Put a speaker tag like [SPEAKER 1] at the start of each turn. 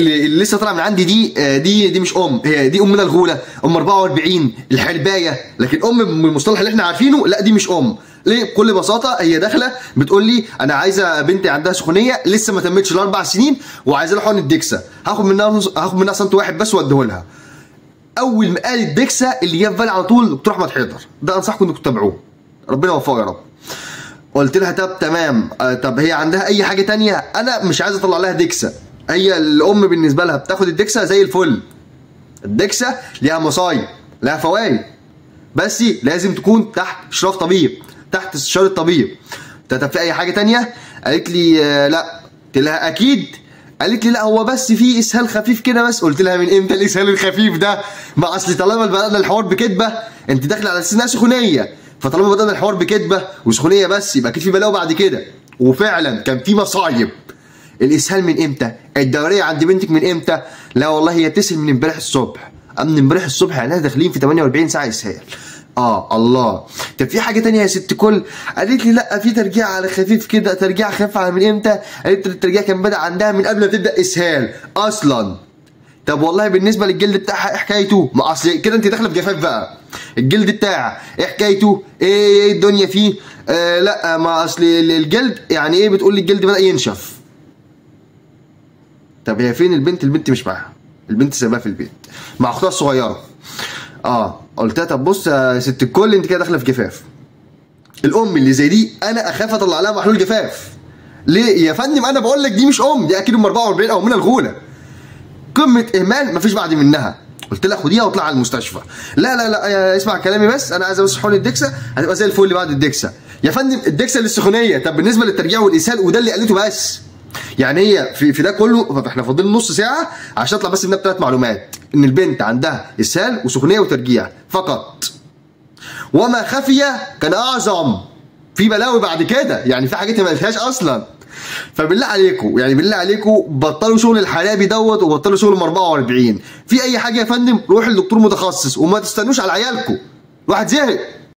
[SPEAKER 1] اللي لسه طالعه من عندي دي مش هي دي امنا الغوله، ام 44 الحربايه، لكن من المصطلح اللي احنا عارفينه لا دي مش ليه؟ بكل بساطه هي داخله بتقول لي انا عايزه بنتي عندها سخونيه لسه ما تمتش ال4 سنين وعايزه لها حقن الدكسا، هاخد منها سنت واحد بس واديه لها. اول ما قالت دكسا اللي جه في بالي على طول دكتور احمد حيدر، ده انصحكم انكم تتابعوه، ربنا يوفقه يا رب. قلت لها طب تمام، طب هي عندها اي حاجه ثانيه؟ انا مش عايز اطلع لها دكسا، هي الام بالنسبه لها بتاخد الدكسا زي الفل. الدكسا ليها مصايب، لها فوائد، بس لازم تكون تحت اشراف طبيب، تحت استشاره طبيب. طب في اي حاجه تانية؟ قالت لي لا. قلت لها اكيد؟ قالت لي لا هو بس في اسهال خفيف كده بس. قلت لها من امتى الاسهال الخفيف ده؟ ما اصل طالما بدانا الحوار بكدبه انت داخله على اساس انها سخونيه، فطالما بدانا الحوار بكدبه وسخونيه بس يبقى اكيد في بلاوي بعد كده. وفعلا كان في مصايب. الاسهال من امتى؟ الدوريه عند بنتك من امتى؟ لا والله هي بتسهل من امبارح الصبح. من امبارح الصبح يعني داخلين في 48 ساعه اسهال. الله. طب في حاجه تانية يا ست كل؟ قالت لي لا في ترجيع على خفيف كده. ترجيع خفيف على من امتى؟ قالت لي الترجيع كان بدا عندها من قبل ما تبدا اسهال اصلا. طب والله بالنسبه للجلد بتاعها ايه حكايته؟ ما اصل كده انت داخله في جفاف بقى. الجلد بتاعها ايه حكايته؟ ايه الدنيا فيه؟ لا ما اصل الجلد يعني ايه؟ بتقول لي الجلد بدا ينشف. طب هي فين البنت؟ البنت مش معاها، البنت سايباها في البيت مع اختها الصغيره. قلت لها طب بص يا ست الكل انت كده داخله في جفاف. الام اللي زي دي انا اخاف اطلع لها محلول جفاف. ليه يا فندم؟ انا بقول لك دي مش دي اكيد ام 44 او من الغوله. قمه اهمال مفيش بعد منها. قلت لها خديها واطلع على المستشفى. لا لا لا اسمع كلامي بس، انا عايز بس حقن الدكسا هتبقى زي الفل بعد الدكسا. يا فندم الدكسا للسخونيه، طب بالنسبه للترجيع والاسهال وده اللي قالته بس. يعني هي في ده كله فاحنا فاضل نص ساعه عشان اطلع بس منها ب3 معلومات، ان البنت عندها اسهال وسخونيه وترجيع فقط. وما خفي كان اعظم، في بلاوي بعد كده، يعني في حاجات ما قالتهاش اصلا. فبالله عليكم يعني بالله عليكم بطلوا شغل الحرابي دوت وبطلوا شغل ام 44. في اي حاجه يا فندم روح لدكتور متخصص وما تستنوش على عيالكم، واحد زهق.